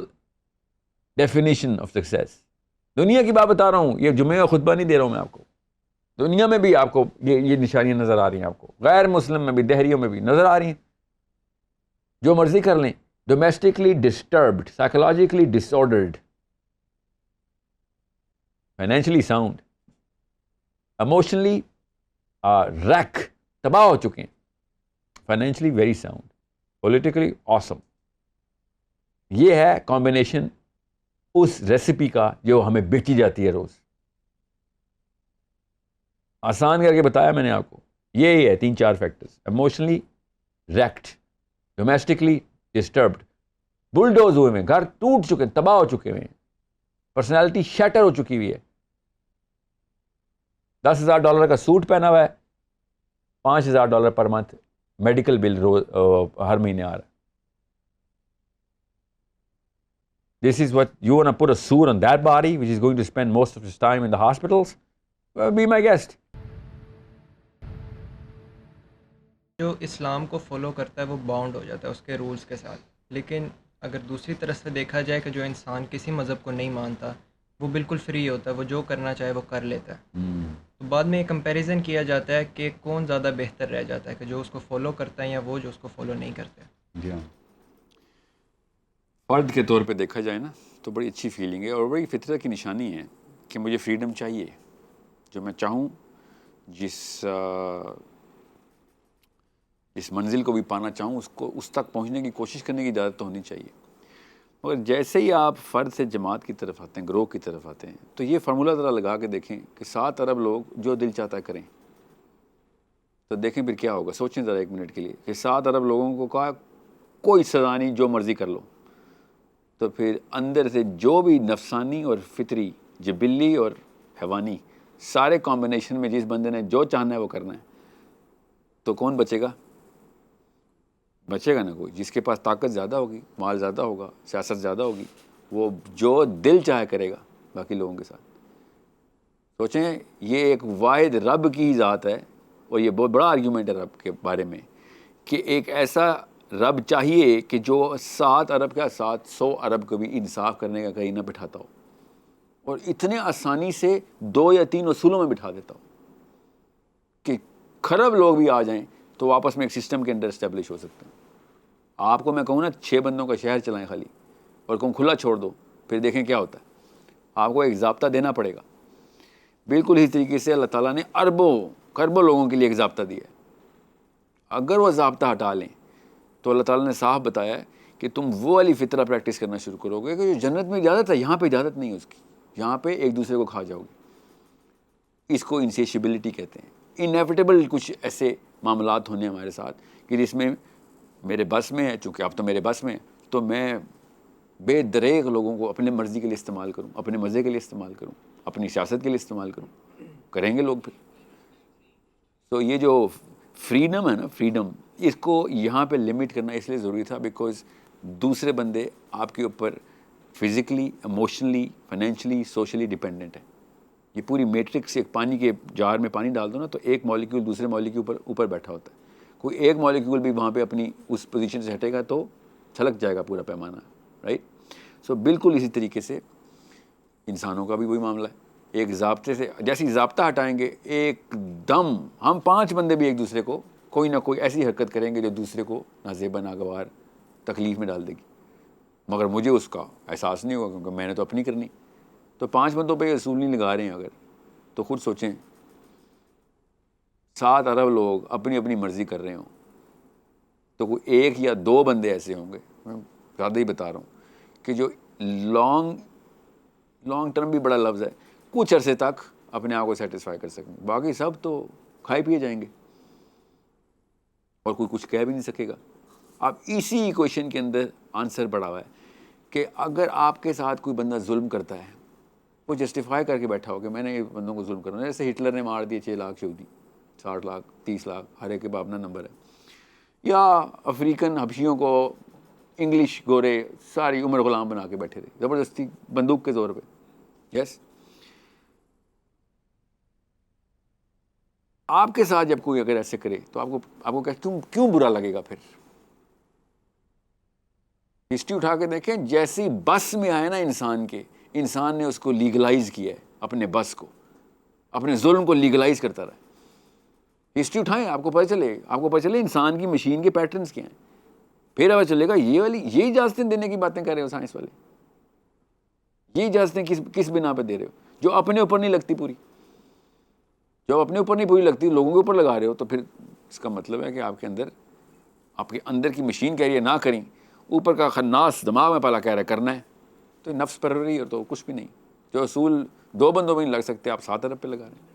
definition of success. دنیا کی بات بتا رہا ہوں, یہ جمعے کا خطبہ نہیں دے رہا ہوں میں آپ کو. دنیا میں بھی آپ کو یہ نشانیاں نظر آ رہی ہیں, آپ کو غیر مسلم میں بھی, دہریوں میں بھی نظر آ رہی ہیں. جو مرضی کر لیں, domestically disturbed, psychologically disordered, financially sound, emotionally wreck, تباہ ہو چکے ہیں. Financially very sound, politically awesome. یہ ہے کمبینیشن اس ریسیپی کا جو ہمیں بیچی جاتی ہے روز. آسان کر کے بتایا میں نے آپ کو, یہی ہے 3-4 factors. Emotionally wrecked, domestically disturbed, bulldozed ہوئے ہیں, گھر ٹوٹ چکے ہیں, تباہ ہو چکے ہیں, پرسنالٹی شیٹر ہو چکی ہوئی ہے. $10,000 کا سوٹ پہنا ہوا ہے, $5,000 پر منتھ میڈیکل بل ہر مہینے آ رہا ہے. This is what you want to put a suit on that body, which is going to spend most of its time in the hospitals? Well, be my guest. جو اسلام کو follow کرتا ہے وہ bound ہو جاتا ہے اس کے رولز کے ساتھ. لیکن اگر دوسری طرف سے دیکھا جائے کہ جو انسان کسی مذہب کو نہیں مانتا وہ بالکل فری ہوتا ہے, وہ جو کرنا چاہے وہ کر لیتا ہے. تو بعد میں یہ کمپیریزن کیا جاتا ہے کہ کون زیادہ بہتر رہ جاتا ہے, کہ جو اس کو فالو کرتا ہے یا وہ جو اس کو فالو نہیں کرتا. جی ہاں, فرد کے طور پہ دیکھا جائے نا تو بڑی اچھی فیلنگ ہے اور بڑی فطرت کی نشانی ہے کہ مجھے فریڈم چاہیے. جو میں چاہوں, جس منزل کو بھی پانا چاہوں اس تک پہنچنے کی کوشش کرنے کی اجازت تو ہونی چاہیے. مگر جیسے ہی آپ فرد سے جماعت کی طرف آتے ہیں, گروہ کی طرف آتے ہیں, تو یہ فارمولہ ذرا لگا کے دیکھیں کہ 7 ارب لوگ جو دل چاہتا ہے کریں, تو دیکھیں پھر کیا ہوگا. سوچیں ذرا 1 منٹ کے لیے کہ 7 ارب لوگوں کو کہا کوئی سزا نہیں, جو مرضی کر لو, تو پھر اندر سے جو بھی نفسانی اور فطری, جبلی اور حیوانی, سارے کمبینیشن میں جس بندے نے جو چاہنا ہے وہ کرنا ہے, تو کون بچے گا؟ بچے گا نا کوئی. جس کے پاس طاقت زیادہ ہوگی, مال زیادہ ہوگا, سیاست زیادہ ہوگی, وہ جو دل چاہے کرے گا باقی لوگوں کے ساتھ. سوچیں, یہ ایک واحد رب کی ذات ہے, اور یہ بہت بڑا آرگیومنٹ ہے رب کے بارے میں کہ ایک ایسا رب چاہیے کہ جو 7 ارب کا 700 ارب کو بھی انصاف کرنے کا کہیں نہ بٹھاتا ہو, اور اتنے آسانی سے 2 یا 3 اصولوں میں بٹھا دیتا ہو کہ کھرب لوگ بھی آ جائیں تو آپس میں ایک سسٹم کے اندر اسٹیبلش ہو سکتے ہیں. آپ کو میں کہوں نا 6 بندوں کا شہر چلائیں خالی, اور کہوں کھلا چھوڑ دو, پھر دیکھیں کیا ہوتا ہے. آپ کو ایک ضابطہ دینا پڑے گا. بالکل اسی طریقے سے اللہ تعالیٰ نے اربوں کھربوں لوگوں کے لیے ایک ضابطہ دیا ہے. اگر وہ ضابطہ ہٹا لیں تو اللہ تعالیٰ نے صاف بتایا ہے کہ تم وہ والی فطرہ پریکٹس کرنا شروع کرو گے کہ جو جنت میں اجازت ہے, یہاں پہ اجازت نہیں ہے اس کی. یہاں پہ ایک دوسرے کو کھا جاؤ گے. اس کو انسیشیبلٹی کہتے ہیں. انیویٹیبل کچھ ایسے معاملات ہونے ہمارے ساتھ کہ جس میں میرے بس میں ہے, چونکہ اب تو میرے بس میں, تو میں بے دریغ لوگوں کو اپنے مرضی کے لیے استعمال کروں, اپنے مزے کے لیے استعمال کروں, اپنی سیاست کے لیے استعمال کروں. کریں گے لوگ پھر. تو یہ جو فریڈم ہے نا, فریڈم, اس کو یہاں پہ لمٹ کرنا اس لیے ضروری تھا بیکاز دوسرے بندے آپ کے اوپر physically, emotionally, financially, socially dependent ہیں. یہ پوری میٹرکس, ایک پانی کے جار میں پانی ڈال دو نا تو ایک مالیکیول دوسرے مالیکیول اوپر بیٹھا ہوتا ہے. کوئی ایک مالیکیول بھی وہاں پہ اپنی اس پوزیشن سے ہٹے گا تو چھلک جائے گا پورا پیمانہ, رائٹ. سو بالکل اسی طریقے سے انسانوں کا بھی وہی معاملہ ہے. ایک ضابطے سے جیسی ضابطہ ہٹائیں گے, ایک دم ہم 5 بندے بھی ایک دوسرے کو کوئی نہ کوئی ایسی حرکت کریں گے جو دوسرے کو نازیبا ناگوار تکلیف میں ڈال دے گی, مگر مجھے اس کا احساس نہیں ہوگا کیونکہ میں نے تو اپنی کرنی. تو 5 بندوں پہ یہ اصول نہیں لگا رہے ہیں اگر, تو خود سوچیں 7 ارب لوگ اپنی اپنی مرضی کر رہے ہوں تو کوئی 1 یا 2 بندے ایسے ہوں گے, میں زیادہ ہی بتا رہا ہوں, کہ جو لانگ ٹرم بھی بڑا لفظ ہے, کچھ عرصے تک اپنے آپ کو سیٹسفائی کر سکیں. باقی سب تو کھائے پیے جائیں گے اور کوئی کچھ کہہ بھی نہیں سکے گا. اب اسی کویشچن کے اندر آنسر پڑا ہوا ہے کہ اگر آپ کے ساتھ کوئی بندہ ظلم کرتا ہے, وہ جسٹیفائی کر کے بیٹھا ہو کہ میں نے یہ بندوں کو ظلم کرنا, جیسے ہٹلر نے مار دیے 6 لاکھ یہودی, 60 لاکھ, 30 لاکھ, ہر ایک کا اپنا نمبر ہے. یا افریقن حبشیوں کو انگلش گورے ساری عمر غلام بنا کے بیٹھے تھے زبردستی بندوق کے زور پہ. یس, آپ کے ساتھ جب کوئی اگر ایسے کرے تو آپ کو کیوں برا لگے گا؟ پھر ہسٹری اٹھا کے دیکھیں, جیسی بس میں آئے نا انسان نے اس کو لیگلائز کیا ہے, اپنے بس کو, اپنے ظلم کو لیگلائز کرتا رہا. ہسٹری اٹھائیں, آپ کو پتہ چلے انسان کی مشین کے پیٹرنز کیا ہیں. پھر پتہ چلے گا یہ اجازتیں دینے کی باتیں کر رہے ہو سائنس والے, یہ اجازتیں کس بنا پہ دے رہے ہو جو اپنے اوپر نہیں لگتی پوری. جب اپنے اوپر نہیں پوری لگتی, لوگوں کے اوپر لگا رہے ہو, تو پھر اس کا مطلب ہے کہ آپ کے اندر آپ کے اندر کی مشین کہہ رہی ہے نہ کریں، اوپر کا خناس دماغ میں پہلا کہہ رہا ہے کرنا ہے، تو نفس پروری اور تو کچھ بھی نہیں. جو اصول 2 بندوں میں نہیں لگ سکتے آپ 7 ارب پہ لگا رہے ہیں.